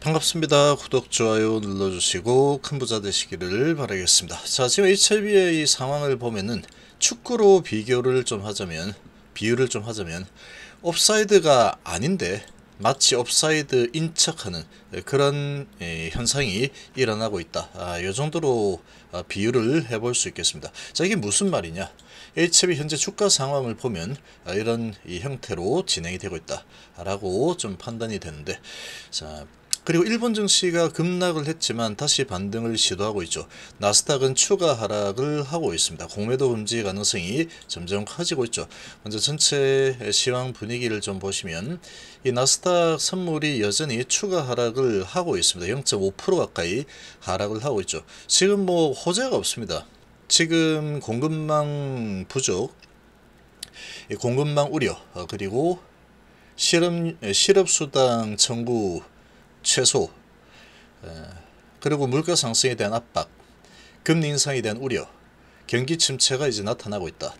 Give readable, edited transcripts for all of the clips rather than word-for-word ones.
반갑습니다. 구독, 좋아요 눌러주시고 큰 부자 되시기를 바라겠습니다. 자, 지금 HLB의 이 상황을 보면은 축구로 비유를 좀 하자면 옵사이드가 아닌데 마치 옵사이드인 척하는 그런 현상이 일어나고 있다. 이 정도로 비유를 해볼 수 있겠습니다. 자, 이게 무슨 말이냐? HLB 현재 주가 상황을 보면 이런 이 형태로 진행이 되고 있다라고 좀 판단이 되는데, 자, 그리고 일본 증시가 급락을 했지만 다시 반등을 시도하고 있죠. 나스닥은 추가 하락을 하고 있습니다. 공매도 금지 가능성이 점점 커지고 있죠. 먼저 전체 시황 분위기를 좀 보시면 이 나스닥 선물이 여전히 추가 하락을 하고 있습니다. 0.5% 가까이 하락을 하고 있죠. 지금 뭐 호재가 없습니다. 지금 공급망 부족, 공급망 우려, 그리고 실업수당 청구 최소, 그리고 물가 상승에 대한 압박, 금리 인상에 대한 우려, 경기 침체가 이제 나타나고 있다.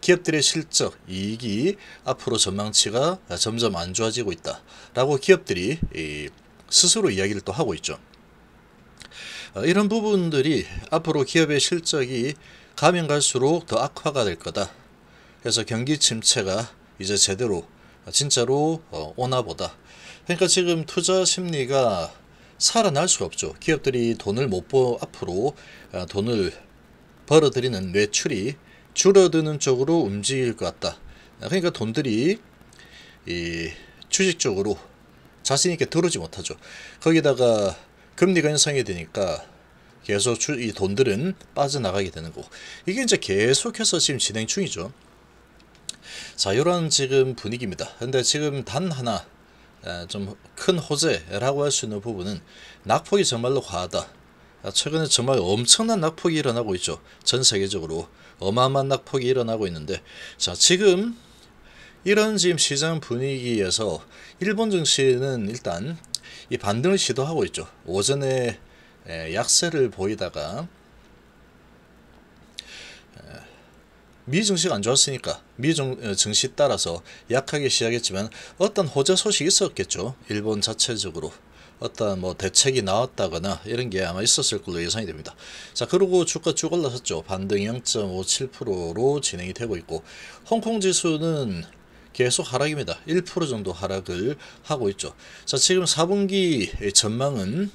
기업들의 실적, 이익이 앞으로 전망치가 점점 안 좋아지고 있다 라고 기업들이 스스로 이야기를 또 하고 있죠. 이런 부분들이 앞으로 기업의 실적이 가면 갈수록 더 악화가 될 거다. 그래서 경기 침체가 이제 제대로 진짜로 오나 보다. 그러니까 지금 투자 심리가 살아날 수가 없죠. 기업들이 돈을 못 벌, 앞으로 돈을 벌어들이는 매출이 줄어드는 쪽으로 움직일 것 같다. 그러니까 돈들이 이 주식 쪽으로 자신 있게 들어오지 못하죠. 거기다가 금리가 인상이 되니까 계속 이 돈들은 빠져나가게 되는 거고, 이게 이제 계속해서 지금 진행 중이죠. 자, 이런 지금 분위기입니다. 근데 지금 단 하나 좀 큰 호재라고 할 수 있는 부분은 낙폭이 정말로 과하다. 최근에 정말 엄청난 낙폭이 일어나고 있죠. 전 세계적으로 어마어마한 낙폭이 일어나고 있는데, 자, 지금 이런 지금 시장 분위기에서 일본 증시는 일단 이 반등을 시도하고 있죠. 오전에 약세를 보이다가 미 증시가 안 좋았으니까 미 증시 따라서 약하게 시작했지만 어떤 호재 소식이 있었겠죠. 일본 자체적으로 어떤 뭐 대책이 나왔다거나 이런 게 아마 있었을 걸로 예상이 됩니다. 자, 그리고 주가 쭉 올라섰죠. 반등 0.57%로 진행이 되고 있고, 홍콩 지수는 계속 하락입니다. 1% 정도 하락을 하고 있죠. 자, 지금 4분기 전망은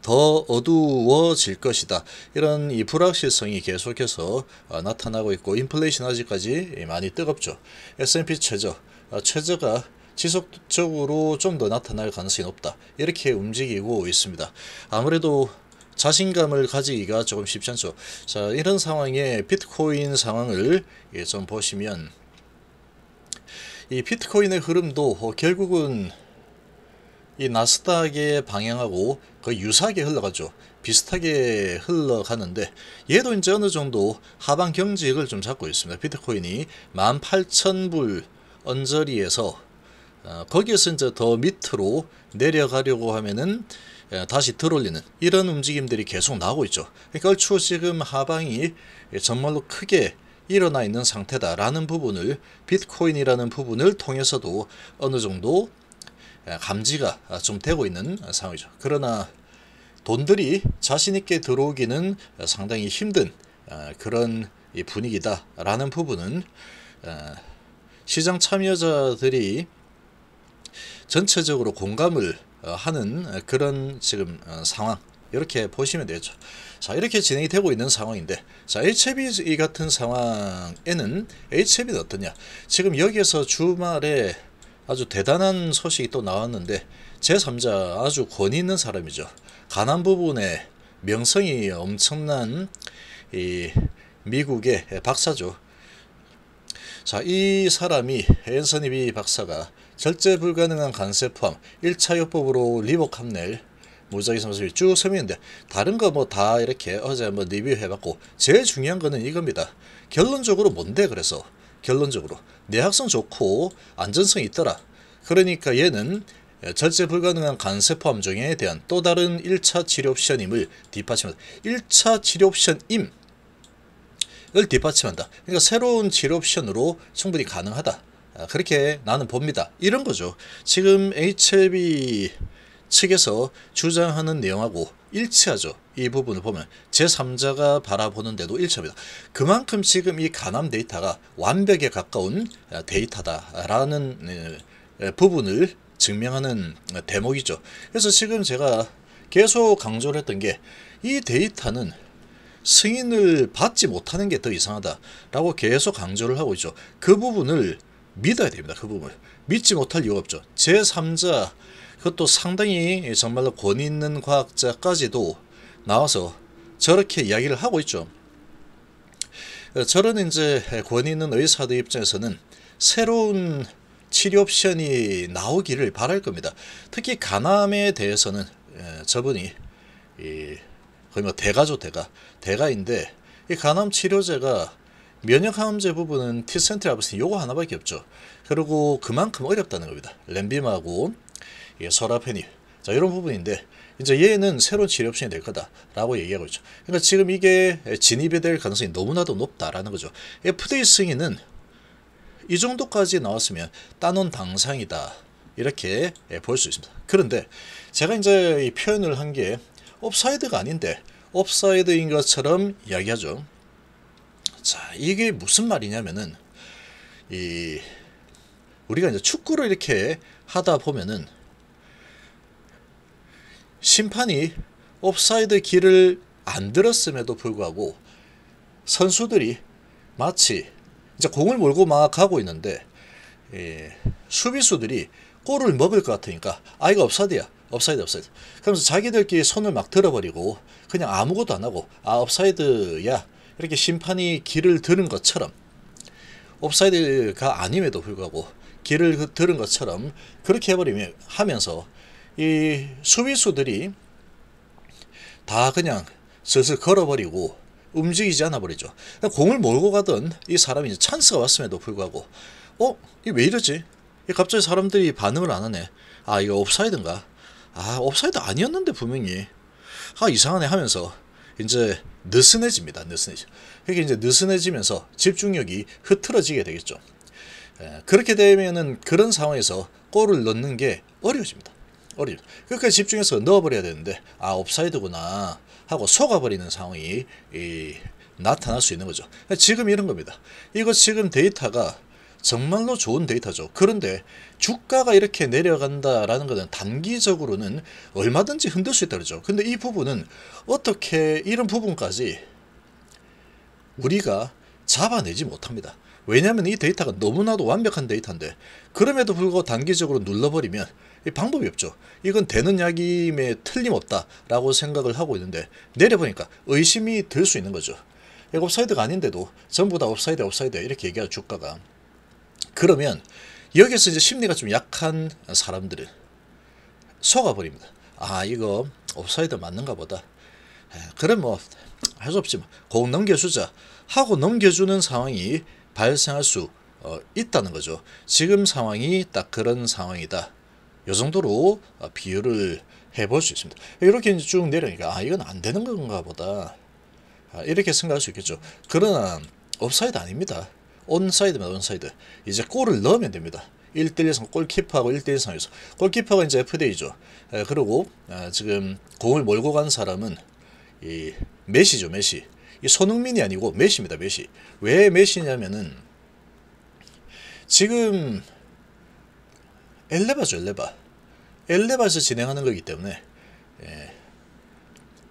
더 어두워질 것이다. 이런 이 불확실성이 계속해서 나타나고 있고, 인플레이션 아직까지 많이 뜨겁죠. S&P 최저가 지속적으로 좀 더 나타날 가능성이 높다. 이렇게 움직이고 있습니다. 아무래도 자신감을 가지기가 조금 쉽지 않죠. 자, 이런 상황에 비트코인 상황을 좀 보시면 이 비트코인의 흐름도 결국은 이 나스닥의 방향하고 거의 유사하게 흘러가죠. 비슷하게 흘러가는데, 얘도 이제 어느 정도 하방 경직을 좀 잡고 있습니다. 비트코인이 18,000불 언저리에서 거기에서 이제 더 밑으로 내려가려고 하면은 다시 들어올리는 이런 움직임들이 계속 나오고 있죠. 그러니까 얼추 지금 하방이 정말로 크게 일어나 있는 상태다라는 부분을 비트코인이라는 부분을 통해서도 어느 정도 감지가 좀 되고 있는 상황이죠. 그러나 돈들이 자신있게 들어오기는 상당히 힘든 그런 분위기다라는 부분은 시장 참여자들이 전체적으로 공감을 하는 그런 지금 상황, 이렇게 보시면 되죠. 자, 이렇게 진행이 되고 있는 상황인데, 자, HLB 같은 상황에는 HLB는 어떠냐? 지금 여기에서 주말에 아주 대단한 소식이 또 나왔는데, 제3자 아주 권위 있는 사람이죠. 가난 부분에 명성이 엄청난 이 미국의 박사죠. 자, 이 사람이 앤서니 비 박사가 절제 불가능한 간세 포함 1차 요법으로 리복 함낼 무작위 상승이 쭉 설명인데, 다른 거 뭐 다 이렇게 어제 한번 리뷰해봤고, 제일 중요한 거는 이겁니다. 결론적으로 뭔데? 그래서 결론적으로 내학성 좋고 안전성이 있더라. 그러니까 얘는 절제 불가능한 간세 포함 종에 대한 또 다른 1차 치료 옵션임을 뒷받침한다. 1차 치료 옵션임을 뒷받침한다. 그러니까 새로운 치료 옵션으로 충분히 가능하다. 그렇게 나는 봅니다. 이런 거죠. 지금 HLB 측에서 주장하는 내용하고 일치하죠. 이 부분을 보면 제3자가 바라보는데도 일치합니다. 그만큼 지금 이 가남 데이터가 완벽에 가까운 데이터다라는 부분을 증명하는 대목이죠. 그래서 지금 제가 계속 강조를 했던 게 이 데이터는 승인을 받지 못하는 게 더 이상하다라고 계속 강조를 하고 있죠. 그 부분을 믿어야 됩니다. 그 부분을 믿지 못할 이유가 없죠. 제3자, 그것도 상당히 정말로 권위 있는 과학자까지도 나와서 저렇게 이야기를 하고 있죠. 저런 이제 권위 있는 의사들 입장에서는 새로운 치료 옵션이 나오기를 바랄 겁니다. 특히 간암에 대해서는 저분이 거의 뭐 대가죠. 대가인데 이 간암 치료제가 면역항암제 부분은 티센트라브스틴 요거 하나밖에 없죠. 그리고 그만큼 어렵다는 겁니다. 렌빔하고 소라페닐, 자 이런 부분인데 이제 얘는 새로운 치료 옵션이 될 거다라고 얘기하고 있죠. 그러니까 지금 이게 진입이 될 가능성이 너무나도 높다라는 거죠. FDA 승인은 이 정도까지 나왔으면 따놓은 당상이다 이렇게 볼 수 있습니다. 그런데 제가 이제 이 표현을 한 게 업사이드가 아닌데 업사이드인 것처럼 이야기하죠. 자, 이게 무슨 말이냐면은 우리가 이제 축구를 이렇게 하다 보면은 심판이 옵사이드 길을 안 들었음에도 불구하고 선수들이 마치 이제 공을 몰고 막 가고 있는데 수비수들이 골을 먹을 것 같으니까 이거 옵사이드야. 옵사이드. 그러면서 자기들끼리 손을 막 들어버리고 그냥 아무것도 안 하고 옵사이드야. 이렇게 심판이 길을 들은 것처럼 옵사이드가 아님에도 불구하고 길을 들은 것처럼 그렇게 해버리면 하면서 이 수비수들이 다 그냥 슬슬 걸어버리고 움직이지 않아 버리죠. 공을 몰고 가던 이 사람이 이제 찬스가 왔음에도 불구하고 이게 왜 이러지? 갑자기 사람들이 반응을 안 하네. 이거 옵사이드인가? 옵사이드 아니었는데 분명히 이상하네 하면서 이제 느슨해집니다. 이게 이제 느슨해지면서 집중력이 흐트러지게 되겠죠. 그렇게 되면은 그런 상황에서 골을 넣는 게 어려워집니다. 끝까지 집중해서 넣어버려야 되는데 옵사이드구나 하고 속아버리는 상황이 나타날 수 있는 거죠. 지금 이런 겁니다. 이거 지금 데이터가 정말로 좋은 데이터죠. 그런데 주가가 이렇게 내려간다라는 것은 단기적으로는 얼마든지 흔들 수 있다 그러죠. 근데 이 부분은 어떻게 이런 부분까지 우리가 잡아내지 못합니다. 왜냐하면 이 데이터가 너무나도 완벽한 데이터인데 그럼에도 불구하고 단기적으로 눌러버리면 이 방법이 없죠. 이건 되는 약임에 틀림없다라고 생각을 하고 있는데 내려보니까 의심이 들 수 있는 거죠. 이거 옵사이드가 아닌데도 전부 다 옵사이드 이렇게 얘기하죠. 주가가. 그러면 여기서 이제 심리가 좀 약한 사람들은 속아버립니다. 이거 옵사이드 맞는가 보다. 그래 뭐 할 수 없지 뭐. 공 넘겨주자 하고 넘겨주는 상황이 발생할 수 있다는 거죠. 지금 상황이 딱 그런 상황이다. 이 정도로 비유를 해볼 수 있습니다. 이렇게 쭉 내려니까 이건 안 되는 건가 보다. 이렇게 생각할 수 있겠죠. 그러나 옵사이드 아닙니다. 온사이드입니다. 온사이드. 이제 골을 넣으면 됩니다. 1대1 상황, 골키퍼하고 1대1 상황에서. 골키퍼가 이제 FDA죠. 그리고 지금 공을 몰고 간 사람은 이 메시죠. 메시. 이 손흥민이 아니고 메시입니다. 메시. 왜 메시냐면은 지금 엘레바죠. 엘레바에서 진행하는 거기 때문에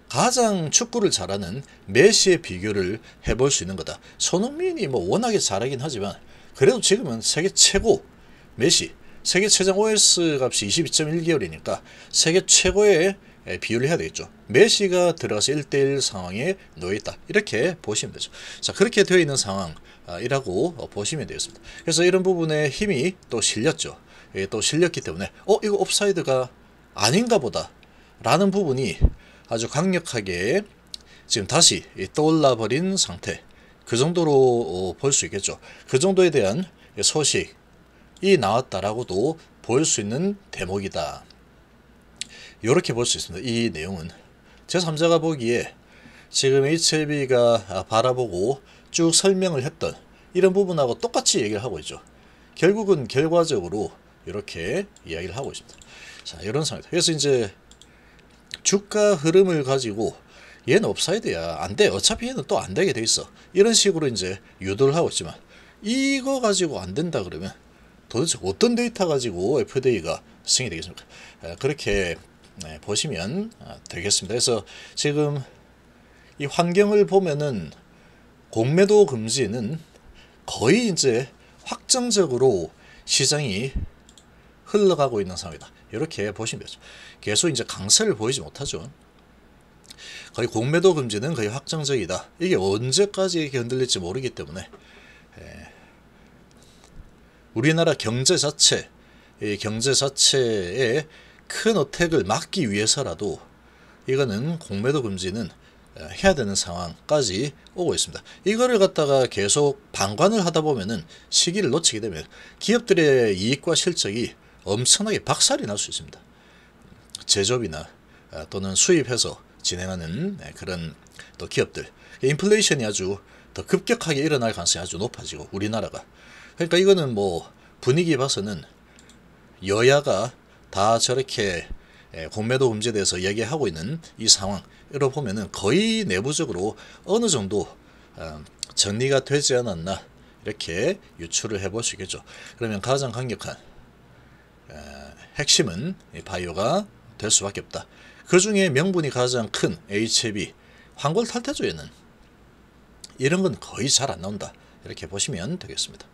가장 축구를 잘하는 메시의 비교를 해볼 수 있는 거다. 손흥민이 뭐 워낙에 잘하긴 하지만 그래도 지금은 세계 최고 메시, 세계 최장 OS 값이 22.1개월이니까 세계 최고의 비유를 해야 되겠죠. 메시가 들어가서 1대1 상황에 놓여있다. 이렇게 보시면 되죠. 자, 그렇게 되어 있는 상황이라고 보시면 되겠습니다. 그래서 이런 부분에 힘이 또 실렸죠. 또 실렸기 때문에 이거 옵사이드가 아닌가 보다 라는 부분이 아주 강력하게 지금 다시 떠올라 버린 상태. 그 정도로 볼 수 있겠죠. 그 정도에 대한 소식이 나왔다라고도 볼 수 있는 대목이다. 이렇게 볼 수 있습니다. 이 내용은 제3자가 보기에 지금 HLB가 바라보고 쭉 설명을 했던 이런 부분하고 똑같이 얘기를 하고 있죠. 결국은 결과적으로 이렇게 이야기를 하고 있습니다. 자, 이런 상황입니다. 그래서 이제 주가 흐름을 가지고 얘는 업사이드야, 안 돼, 어차피 얘는 또 안 되게 돼 있어, 이런 식으로 이제 유도를 하고 있지만, 이거 가지고 안 된다 그러면 도대체 어떤 데이터 가지고 FDA가 승인이 되겠습니까? 그렇게 보시면 되겠습니다. 그래서 지금 이 환경을 보면은 공매도 금지는 거의 이제 확정적으로 시장이 흘러가고 있는 상황이다, 이렇게 보시면 되죠. 계속 이제 강세를 보이지 못하죠. 거의 공매도 금지는 거의 확정적이다. 이게 언제까지 이렇게 흔들릴지 모르기 때문에 우리나라 경제 자체, 이 경제 자체의 큰 어택을 막기 위해서라도 이거는 공매도 금지는 해야 되는 상황까지 오고 있습니다. 이거를 갖다가 계속 방관을 하다 보면은 시기를 놓치게 되면 기업들의 이익과 실적이 엄청나게 박살이 날 수 있습니다. 제조업이나 또는 수입해서 진행하는 그런 또 기업들, 인플레이션이 아주 더 급격하게 일어날 가능성이 아주 높아지고, 우리나라가, 그러니까 이거는 뭐 분위기 봐서는 여야가 다 저렇게 공매도 금지에 대해서 얘기하고 있는 이 상황으로 보면은 거의 내부적으로 어느 정도 정리가 되지 않았나, 이렇게 유추를 해볼 수 있겠죠. 그러면 가장 강력한 핵심은 바이오가 될 수밖에 없다. 그 중에 명분이 가장 큰 HAB, 환골탈태죠. 얘는 이런 건 거의 잘 안 나온다, 이렇게 보시면 되겠습니다.